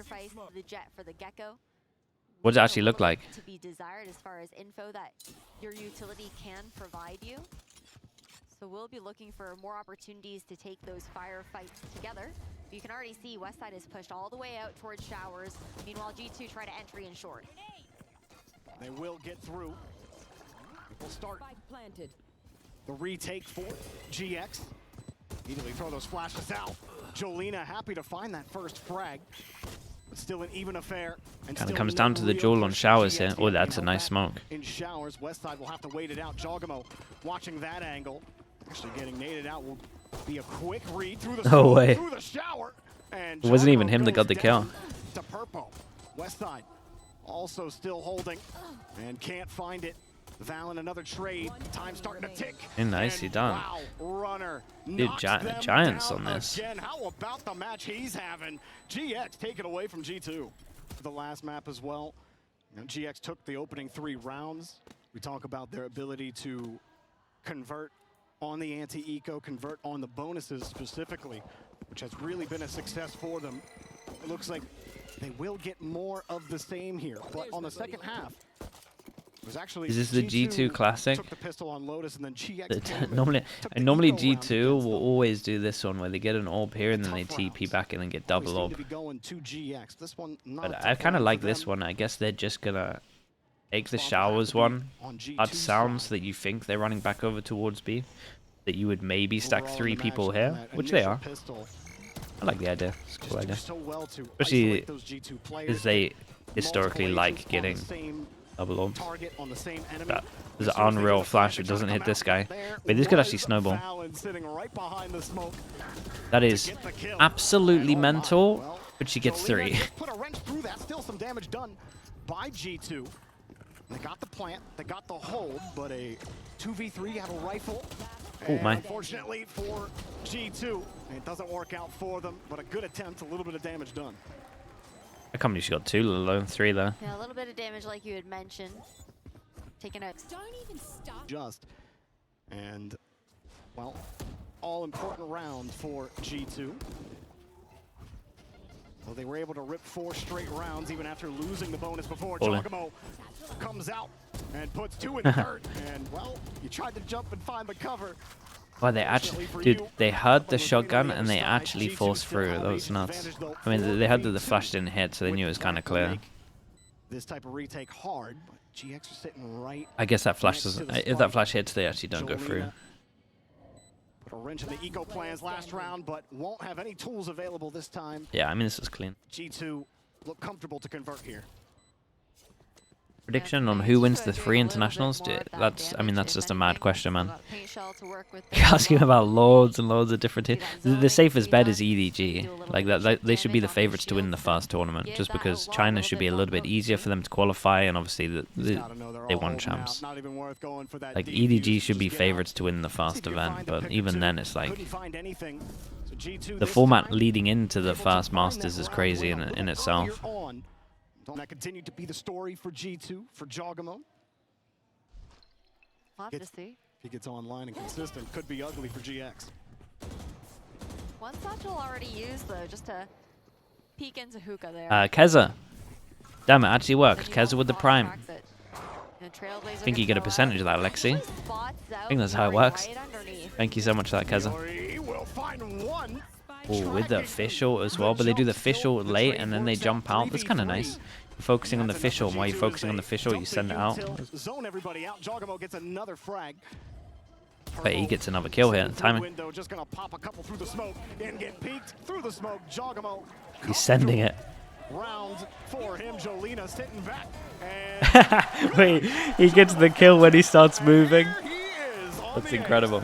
sacrifice the jet for the gecko. What does it actually look like? To be desired as far as info that your utility can provide you. So we'll be looking for more opportunities to take those firefights together. You can already see Westside is pushed all the way out towards showers. Meanwhile, G2 try to entry in short. They will get through. We'll start the retake for GX. Immediately throw those flashes out. Jolina happy to find that first frag. But still an even affair. Kind of comes down to the duel on showers here. Oh, that's a nice smoke. In showers, Westside will have to wait it out. Jogamo watching that angle. Actually getting naded out will be a quick read through the, no way. Through the shower. And it wasn't even him that got the kill. To Purple. Westside also still holding and can't find it. Valen another trade. Time starting to tick. And nicely done. Wow, runner. Dude, Giants on this. Again. How about the match he's having? GX taken away from G2. The last map as well. You know, GX took the opening 3 rounds. We talk about their ability to convert on the anti-eco, convert on the bonuses specifically, which has really been a success for them. It looks like they will get more of the same here, but on the second half, it was actually is this the G2 classic? Took the pistol on Lotus and then GX normally G2 will always do this one where they get an orb here and then they TP back and then get double orb. But I kind of like this one. I guess they're just gonna take the showers one, add sound so that you think they're running back over towards B. That you would maybe stack 3 people here, which they are. I like the idea. It's a cool idea. Especially as they historically like getting double orb. That is an unreal flash. It doesn't hit this guy. Wait, this could actually snowball. That is absolutely mental, but she gets 3. Put a wrench through that. Still some damage done by G2. They got the plant, they got the hold, but a 2v3 have a rifle. Oh my. Unfortunately for G2, it doesn't work out for them, but a good attempt, a little bit of damage done. I can't believe she got 2, let alone 3 there. Yeah, a little bit of damage like you had mentioned. Taking out. Don't even stop. Just. And, well, all important round for G2. Well, they were able to rip 4 straight rounds even after losing the bonus before. Jogamo comes out and puts 2 in third. And, well, you tried to jump and find the cover. Well, they actually, dude, they heard the shotgun and they actually forced through. That was nuts. I mean, they heard that the flash didn't hit, so they knew it was kind of clear. This type of retake hard, but GX are sitting right. I guess that flash doesn't. If that flash hits, they actually don't go through. Put a wrench in the eco plans last round, but won't have any tools available this time. Yeah, I mean, this is clean. G2 look comfortable to convert here. Prediction on who wins the 3 internationals? That's, I mean, that's just a mad question, man. You're asking about loads and loads of different teams. The safest bet is EDG. Like that, they should be the favorites to win the first tournament, just because China should be a little bit easier for them to qualify, and obviously they won champs. Like EDG should be favorites to win the first event, but even then, it's like the format leading into the first Masters is crazy in itself. That continued to be the story for G2, for Jogamo. We'll have to see. If he gets online and consistent, could be ugly for GX. One satchel already used, though, just to peek into hookah there. Keza. Damn, it actually worked. Keza with the prime. I think you get a percentage of that, Lexi. I think that's how it works. Thank you so much for that, Keza. Oh, with the official as well, but they do the official late and then they jump out. That's kind of nice. You're focusing on the official, and while you're focusing on the official, you send it out. But he gets another kill here. Timing. He's sending it. Round for him, Jolina sitting back. Wait, he gets the kill when he starts moving. That's incredible.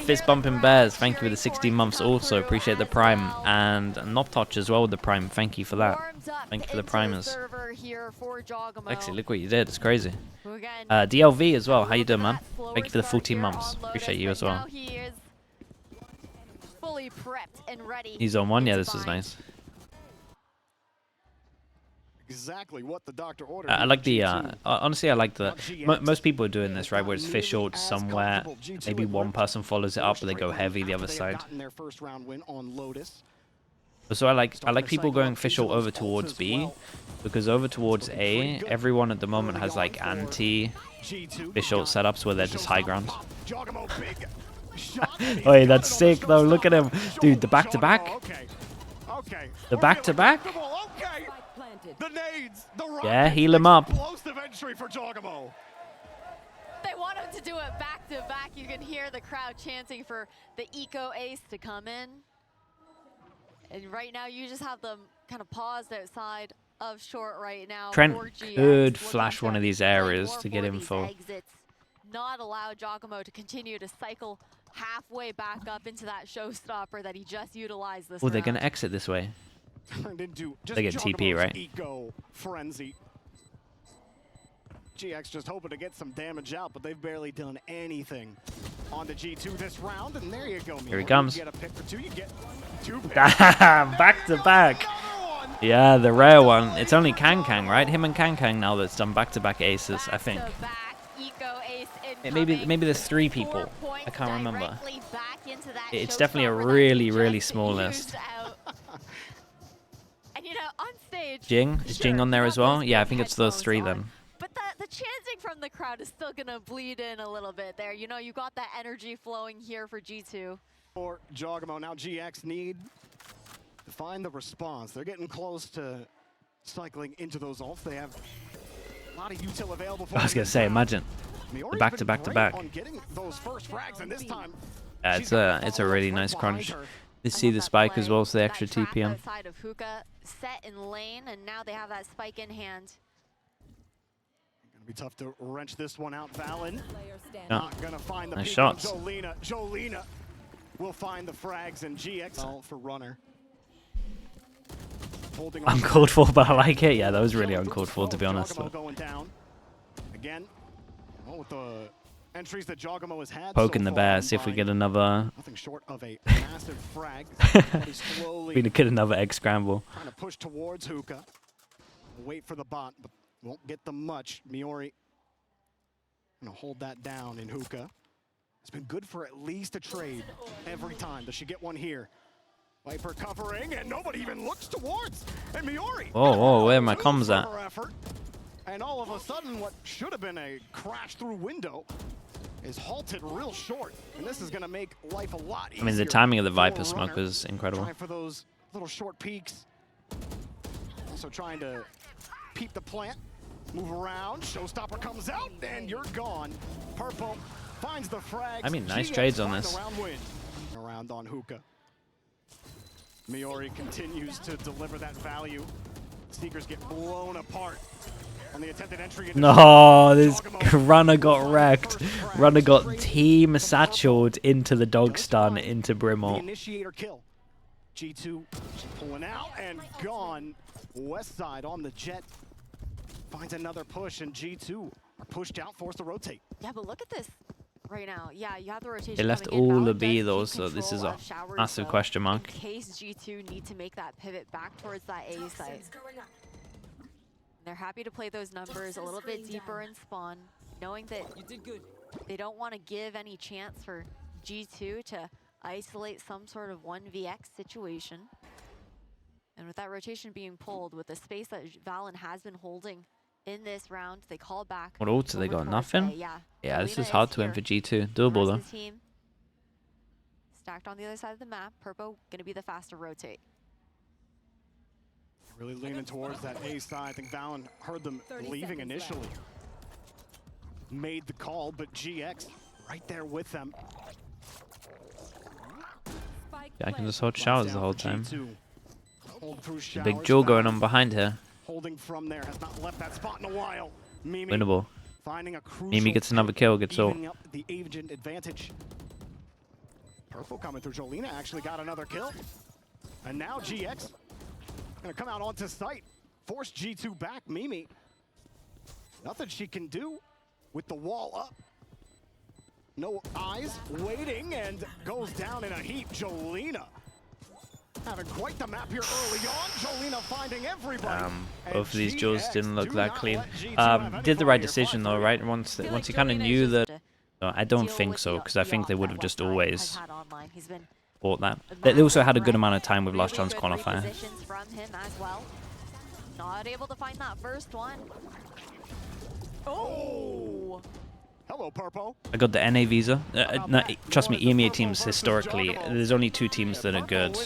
Fist bumping bears, thank you for the 16 months. Also appreciate the prime, and Noptouch as well with the prime. Thank you for that. Thank you for the primers. Lexi, look what you did. It's crazy. DLV as well. How you doing, man? Thank you for the 14 months. Appreciate you as well. He's on 1. Yeah, this is nice. Exactly what the doctor ordered. I like the honestly, I like the most people are doing this, right, where it's fish short somewhere, maybe one person follows it up, but they go heavy the other side. Their first round win on Lotus. So I like people going official over towards B, because over towards A, everyone at the moment has like anti-official setups where they're just high ground. Wait, that's sick though. Look at him, dude. The back-to-back. The back-to-back. Yeah, heal him up. They want him to do it back to back. You can hear the crowd chanting for the eco ace to come in. And right now you just have them kind of paused outside of short right now. Trent could flash one of these areas to get info. Not allow Giacomo to continue to cycle halfway back up into that showstopper that he just utilized this Oh, they're round. going to exit this way. They get TP, right? Eco frenzy. GX just hoping to get some damage out, but they've barely done anything on the G2 this round. And there you go. Here he comes. You get a pick for two. You get two picks. Back to back. Yeah, the rare one. It's only Kang, right? Him and Kang now that's done back-to-back aces, I think. Maybe there's 3 people. I can't remember. It's definitely a really small list. And you know, on stage, Jing? Is Jing on there as well? Yeah, I think it's those 3 then. But the chanting from the crowd is still going to bleed in a little bit there. You know, you got that energy flowing here for G2. For Giacomo, now GX need to find the response. They're getting close to cycling into those ults. They have a lot of util available for I was going to say, imagine. The back-to-back-to-back. Yeah, it's a really nice crunch. They see the spike as well, so the extra TPM. Outside of Hookah, set in lane, and now they have that spike in hand. Gonna be tough to wrench this one out. Valen not gonna find the nice shots. Jolina will find the frags, and GX for runner. Uncalled for, but I like it. Yeah, that was really uncalled for, to be honest. Going down again. With the entries that Giacomo has had poking the bear, see if we get another. Nothing short of a massive frag. We need to get another egg scramble. Trying to push towards Hookah. Wait for the bot, but won't get them much. Miori gonna hold that down in Hookah. It's been good for at least a trade every time. Does she get one here? Viper covering, and nobody even looks towards. And Miori. Oh, where are my comms at? And all of a sudden, what should have been a crash through window is halted real short. And this is going to make life a lot easier. I mean, the timing of the Viper smoke was incredible. Trying for those little short peaks. Also trying to peep the plant, move around. Showstopper comes out, and you're gone. Purple finds the frag. I mean, nice trades on this. Around on Hookah. Miori continues to deliver that value. Seekers get blown apart on the attempted entry. No, this runner got wrecked. Runner got team satcheled into the dog stun into Brimall. Initiator kill. G2 pulling out and gone. West side on the jet finds another push, and G2 are pushed out, forced to rotate. Yeah, but look at this right now. Yeah, you have the rotation. They left all the B though, so this is a massive question mark. In case G2 need to make that pivot back towards that A site. They're happy to play those numbers a little bit deeper in spawn, knowing that they don't want to give any chance for G2 to isolate some sort of 1vx situation. And with that rotation being pulled, with the space that Valen has been holding in this round, they call back. What ults have they got? Nothing? Yeah, this is hard to win for G2. Doable though. Team stacked on the other side of the map. Purpo gonna be the faster rotate. Really leaning towards that A side. I think Valen heard them leaving initially. Made the call, but GX right there with them. Yeah, I can just hold showers the whole time. The big duel going on behind here. Holding from there, has not left that spot in a while. Mimi winnable. finding a crucial Mimi gets another kill, gets ult. up the agent advantage. Purple coming through. Jolina actually got another kill. And now GX gonna come out onto site, force G2 back. Mimi, nothing she can do with the wall up. No eyes, waiting, and goes down in a heap. Jolina having quite the map here early on. Jolina finding everybody. Both of these duels didn't look that clean. Did the right decision though, right? Once he kind of knew that. No, I don't think so, because I think they would have just always bought that. They also had a good amount of time with Last Chance Qualifier. Positions from him as well. Not able to find that first one. Oh! Hello, Purpo. I got the NA visa. No, trust me, EMEA teams historically, there's only 2 teams that are good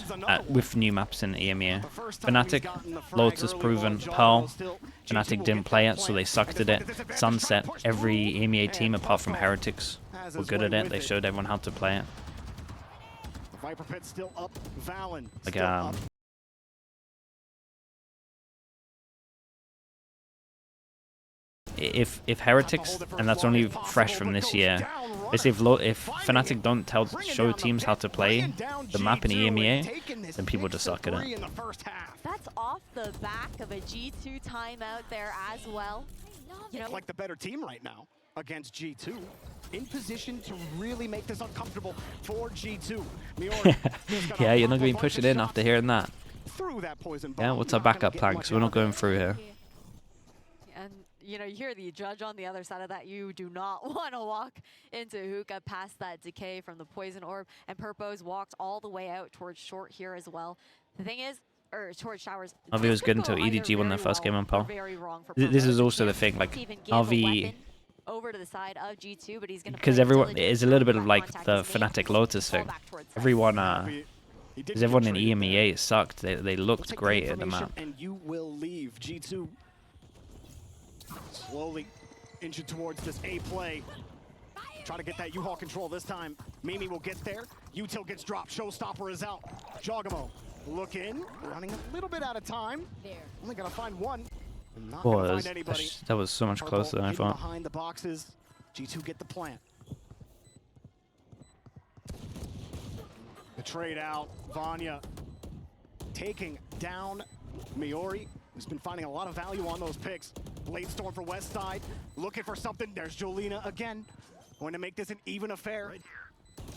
with new maps in EMEA. Fnatic, Lotus proven, Pearl. Fnatic didn't play it, so they sucked at it. Sunset, every EMEA team apart from Heretics were good at it. They showed everyone how to play it. Viper Pit still up. Valen Like still up. If Heretics, and that's only fresh from this year, if Fnatic don't show teams how to play the map in EMEA, then people just suck at it. That's off the back of a G2 timeout there as well. You know, Like the better team right now against G2, in position to really make this uncomfortable for G2. Yeah, you're not going to be pushing in after hearing that. Through that poison Yeah, bomb, what's our not gonna backup get plan? much Because we're not out going of it. through here. and you know, you hear the judge on the other side of that. You do not want to walk into Hookah past that decay from the poison orb. And Purpo's walked all the way out towards short here as well. The thing is, or towards showers. RV was good until EDG won their first game on Pearl. This is also the thing, like RV, over to the side of G2, but he's going to because everyone, it is a little bit of like the Fnatic Lotus thing. Everyone, because everyone in EMEA sucked. They looked great at the map. And you will leave G2 slowly inching towards this A play. Try to get that U-Haul control this time. Mimi will get there. Util gets dropped. Showstopper is out. Jogamo look in, running a little bit out of time. Only gonna find one. Not gonna find anybody. That was so much closer than I thought. Behind the boxes. G2 get the plant. The trade out. Vanya taking down Miori, who's been finding a lot of value on those picks. Blade Storm for West Side. Looking for something. There's Jolina again. Going to make this an even affair.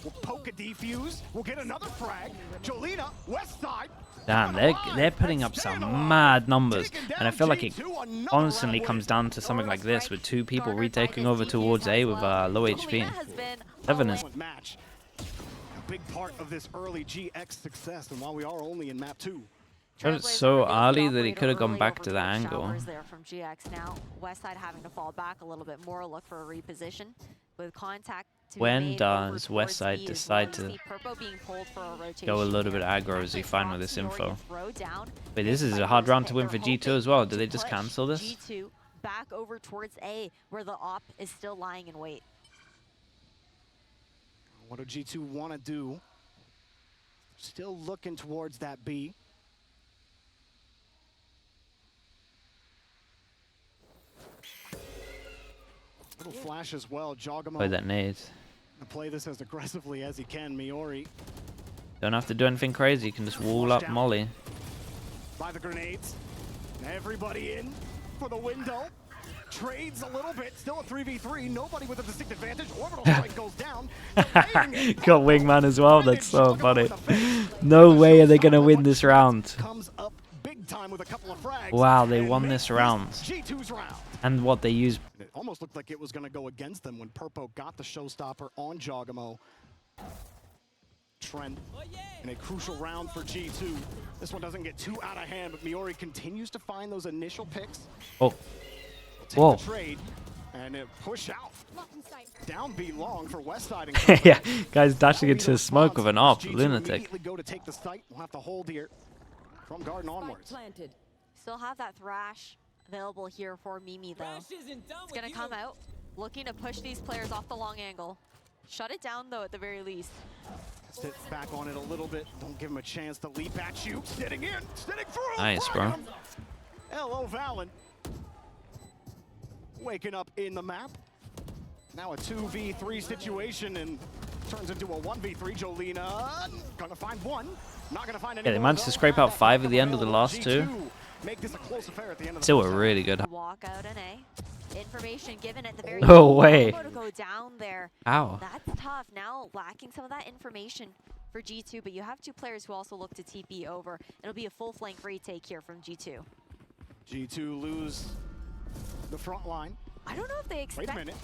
We'll poke a defuse. We'll get another frag. Jolina, West Side. Damn, they're putting up some mad numbers, and I feel like it constantly comes down to something like this, with 2 people retaking over towards A with low HP. 7 is. Match. A big part of this early GX success, and while we are only in map 2. It was so early that he could have gone back to the angle. There from GX now. Westside having to fall back a little bit more, look for a reposition with contact. When does Westside decide to go a little bit aggro? Is he fine with this info? Wait, this is a hard round to win for G2 as well. Did they just cancel this? G2 back over towards A, where the op is still lying in wait. What do G2 want to do? Still looking towards that B. Little flash as well. Jogamo. Play that nade. Play this as aggressively as he can. Miori. Don't have to do anything crazy. You can just wall up Molly. By the grenades. Everybody in for the window. Trades a little bit. Still a 3v3. Nobody with a distinct advantage. Orbital strike goes down. Got Wingman as well. That's so funny. No way are they going to win this round. Comes up big time with a couple of frags. Wow, they won this round. G2's round. And what they used. It almost looked like it was going to go against them when Purpo got the showstopper on Jogamo. Trent in a crucial round for G2. This one doesn't get too out of hand, but Miori continues to find those initial picks. Oh. Take Whoa. the trade and it push out. Down B long for Westside. Yeah, guys dashing into smoke with an op. Lunatic. Go to take the site. We'll have to hold here from Garden onwards. Still have that Thrash available here for Mimi, though. It's going to come out, looking to push these players off the long angle. Shut it down, though, at the very least. Sit back on it a little bit. Don't give him a chance to leap at you. Sitting in, sitting through. Nice, bro. Hello, Valen. Waking up in the map. Now a 2v3 situation and turns into a 1v3. Jolina gonna find one. Not gonna find any. Yeah, they managed to scrape out 5 at the end of the last 2. Make this a close affair at the end of the Still a really good. Walk out an A. Information given at the very No way. To go down there. Ow. That's tough. Now lacking some of that information for G2, but you have 2 players who also look to TP over. It'll be a full flank retake here from G2. G2 lose the front line. I don't know if they expect. Wait a minute.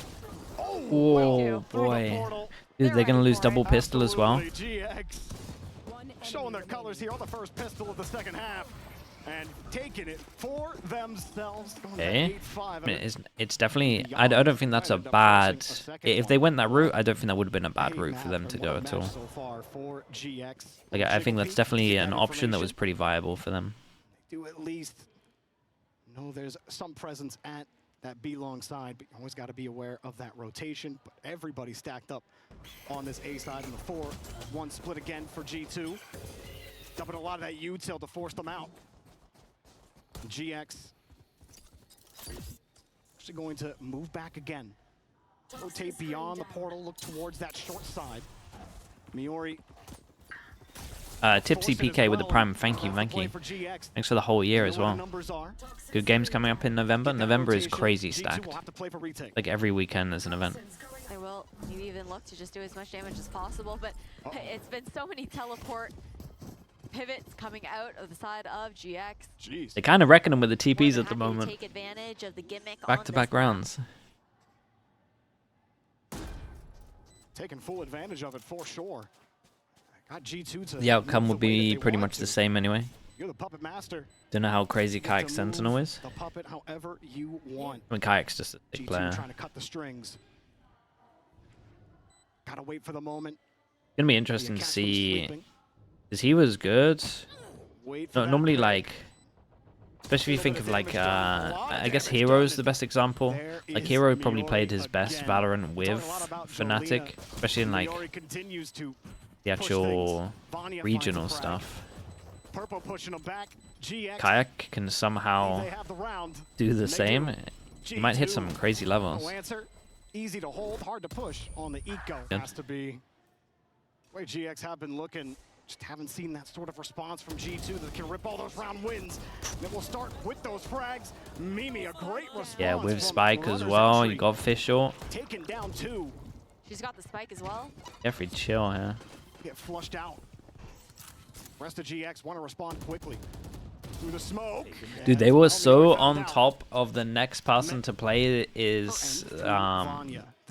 Oh boy. Dude, they're gonna lose double pistol as well. GX showing their colors here on the first pistol of the second half. And taking it for themselves. Okay. I mean, it's definitely... I don't think that's a bad... If they went that route, I don't think that would have been a bad route for them to go at all. Like, I think that's definitely an option that was pretty viable for them. Do at least know there's some presence at that B long side, but you always got to be aware of that rotation. But everybody stacked up on this A side in the 4-1 split again for G2. Dumping a lot of that util to force them out. GX actually going to move back again. Rotate beyond the portal, look towards that short side. Miori. Tipsy PK with the Prime. Thank you, thank you. Thanks for the whole year as well. Good games coming up in November. November is crazy stacked. Like every weekend there's an event. They will maybe even look to just do as much damage as possible, but it's been so many teleport pivots coming out of the side of GX. Jeez. They kind of reckon them with the TPs at the moment. Take advantage of the gimmick Back-to-back rounds. Taking full advantage of it for sure. Got G2 to The outcome will be pretty much the same anyway. You're the puppet master. Don't know how crazy Kayak Sentinel is. The puppet however you want. I mean, Kayak's just a big G2 player. trying to cut the strings. Gotta wait for the moment. It's gonna be interesting to see. Because he was good. No, normally, like, especially if you think of like, I guess Hero's the best example. Like Hero probably played his best Valorant with Fnatic, especially in like the actual regional stuff. Kayak can somehow do the same. He might hit some crazy levels. Easy to hold, hard to push on the eco. Has to be. Way GX have been looking. Just haven't seen that sort of response from G2 that can rip all those round wins. Then we'll start with those frags. Mimi, a great response. Yeah, with Spike as well. You got Fish short. Taken down 2. She's got the spike as well. Jeffrey, chill, yeah. Get flushed out. Rest of GX want to respond quickly. Through the smoke. Dude, they were so on top of the next person to play is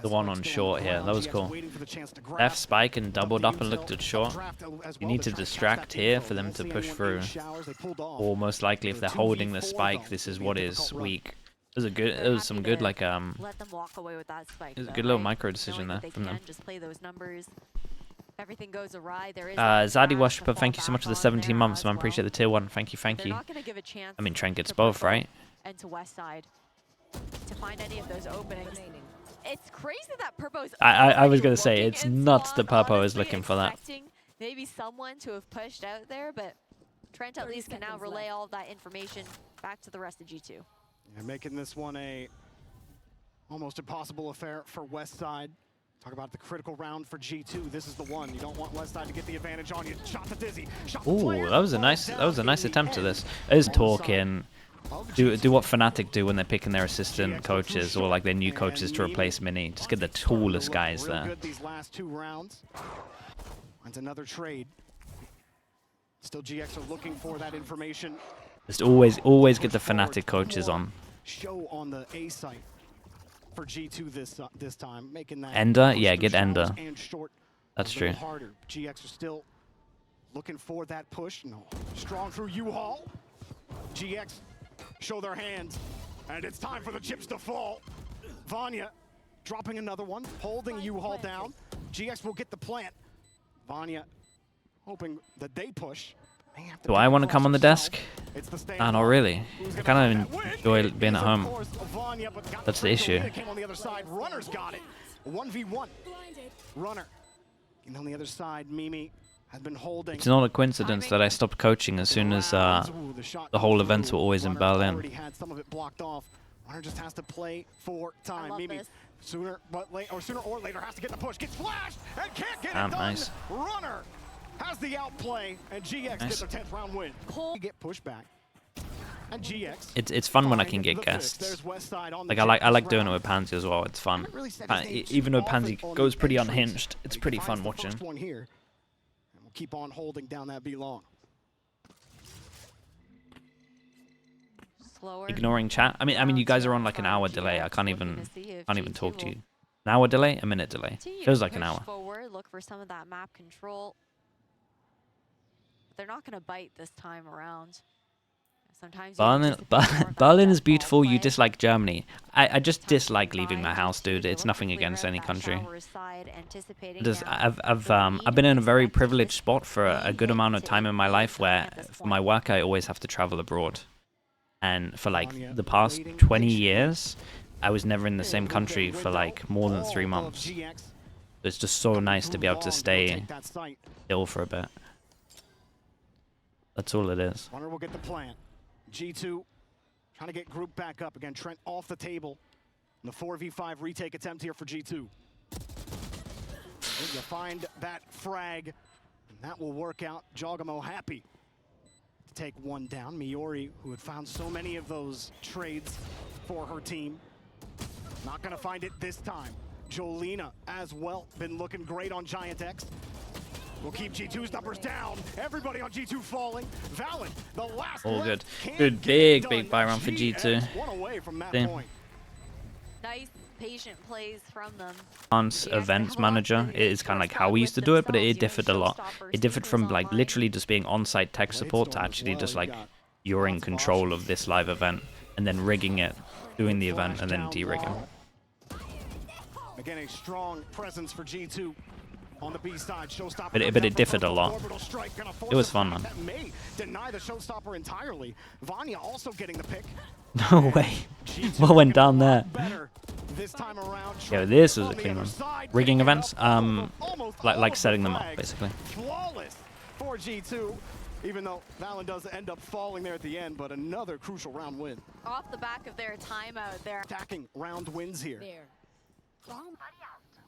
the one on short here. That was cool. F spike and doubled up and looked at short. You need to distract here for them to push through. Or most likely if they're holding the spike, this is what is weak. It was a good, it was some good like Let them walk away with that spike. It was a good little micro decision there from them. Just play those numbers. Everything goes awry. There is Zaddy Worshiper, thank you so much for the 17 months, man. Appreciate the tier 1. Thank you, thank you. I mean, Trent gets both, right? And to West Side to find any of those openings. It's crazy that Purpo's. I was gonna say it's nuts that Purpo is looking for that. Maybe someone to have pushed out there, but Trent at least can now relay all of that information back to the rest of G2. Yeah, making this one a almost impossible affair for West Side. Talk about the critical round for G2. This is the one. You don't want West Side to get the advantage on you. Shot to Dizzy. Ooh, that was a nice attempt to this. Is talking. Do what Fnatic do when they're picking their assistant coaches or like their new coaches to replace Mini. Just get the tallest guys there. These last 2 rounds. Finds another trade. Still GX are looking for that information. Just always get the Fnatic coaches on. Show on the A site for G2 this time, making that Ender, yeah, get Ender. That's true. Harder. GX are still looking for that push. No, strong through U-Haul. GX show their hands, and it's time for the chips to fall. Vanya dropping another one, holding U-Haul down. GX will get the plant. Vanya hoping that they push. Do I want to come on the desk? Nah, not really. I kind of enjoy being at home. That's the issue. Runner's got it. 1v1. Runner. And on the other side, Mimi has been holding. It's not a coincidence that I stopped coaching as soon as the whole events were always in Berlin. Runner just has to play for time. Mimi sooner or later has to get the push. Gets flashed and can't get it done. Nice. Runner has the outplay, and GX gets their 10th round win. Get pushed back. And GX. It's fun when I can get guests. Like I like doing it with Pansy as well. It's fun. Even though Pansy goes pretty unhinged, it's pretty fun watching. One here. And we'll keep on holding down that B long. Slower. Ignoring chat. I mean you guys are on like an hour delay. I can't even talk to you. An hour delay, a minute delay. Feels like an hour. Forward, look for some of that map control. they're not going to bite this time around. Sometimes Berlin is beautiful. You dislike Germany. I just dislike leaving my house, dude. It's nothing against any country. I've been in a very privileged spot for a good amount of time in my life where for my work I always have to travel abroad. And for like the past 20 years, I was never in the same country for like more than 3 months. It's just so nice to be able to stay ill for a bit. That's all it is. Wonder will get the plan. G2 trying to get group back up again. Trent off the table. And the 4v5 retake attempt here for G2. You find that frag, and that will work out. Jogamo happy to take one down. Miori, who had found so many of those trades for her team, not going to find it this time. Jolina as well, been looking great on GIANTX. We'll keep G2's numbers down. Everybody on G2 falling. Valorant, the last all good. Good, big buy round for G2. One away from that point. Nice, patient plays from them. Hans events manager, it is kind of like how we used to do it, but it differed a lot. It differed from like literally just being on-site tech support to actually just like you're in control of this live event and then rigging it, doing the event, and then de-rigging. Again, a strong presence for G2. On the B side, but it differed a lot. It was fun, man. That may deny the showstopper entirely. Vanya also getting the pick. No way. What went down there? This time around, yeah, this was a clean one. Rigging events, like setting them up, basically. Flawless for G2, even though Valen does end up falling there at the end, but another crucial round win. Off the back of their timeout there. Attacking round wins here.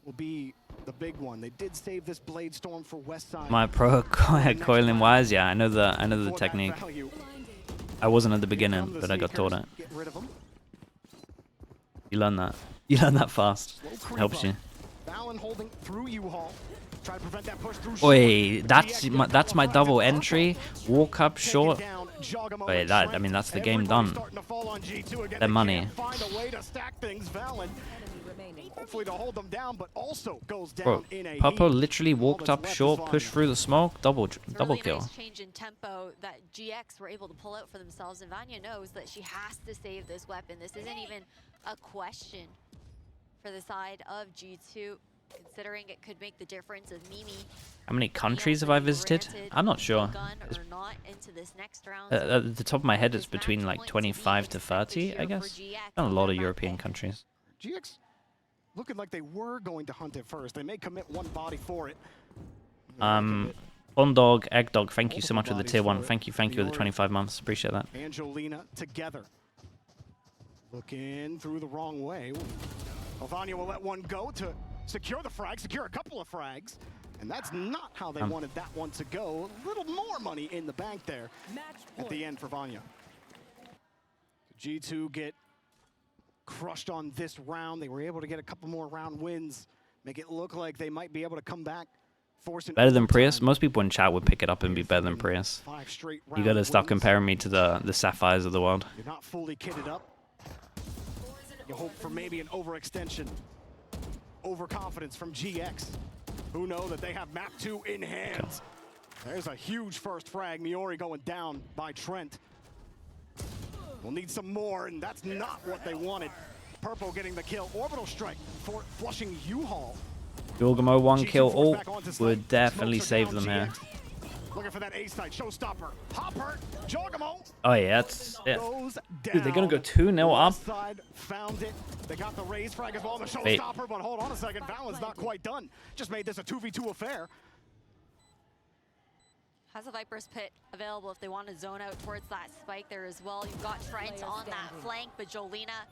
Will be the big one. They did save this blade storm for Westside. My pro coiling wires, yeah, I know the technique. I wasn't at the beginning, but I got taught it. You learn that. You learn that fast. It helps you. Oi, that's my double entry. Walk up short. Wait, I mean that's the game done. Their money. Hopefully to hold them down, but also goes down. Bro, in a Papa literally walked up short, pushed through the smoke, double really kill. Nice change in tempo that GX were able to pull out for themselves, and Vanya knows that she has to save this weapon. This isn't even a question for the side of G2, considering it could make the difference of Mimi. How many countries have I visited? I'm not sure. At the top of my head, it's between like 25 to 30, I guess. Done a lot of European countries. GX looking like they were going to hunt it first. They may commit one body for it. Bondog, Eggdog, thank you so much for the tier 1. Thank you with the 25 months. Appreciate that. Angelina together. Looking through the wrong way. Vanya will let one go to secure the frag, secure a couple of frags. And that's not how they wanted that one to go. A little more money in the bank there at the end for Vanya. G2 get crushed on this round. They were able to get a couple more round wins, make it look like they might be able to come back. Better than Prius? Most people in chat would pick it up and be better than Prius. You gotta stop comparing me to the Sapphires of the world. You're not fully kitted up. You hope for maybe an overextension, overconfidence from GX, who know that they have map 2 in hand. There's a huge first frag. Miori going down by Trent. We'll need some more, and that's not what they wanted. Purple getting the kill. Orbital strike for flushing U-Haul. Jogamo 1 kill ult would definitely save them here. Looking for that ace side showstopper. Hopper, Jogamo. Oh yeah, that's it. Dude, they're gonna go 2-0 up. Found it. They got the raise frag as well, the showstopper, but hold on a second. Valen's not quite done. Just made this a 2v2 affair. Has a Viper's Pit available if they want to zone out towards that spike there as well. You've got Trent on that flank, but Jolina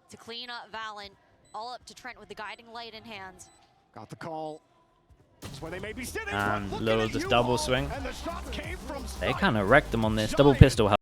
to clean up Valen. All up to Trent with the guiding light in hand. Got the call. That's where they may be sitting. And little just double swing. And the shot came from They kind of wrecked them on this. Double pistol.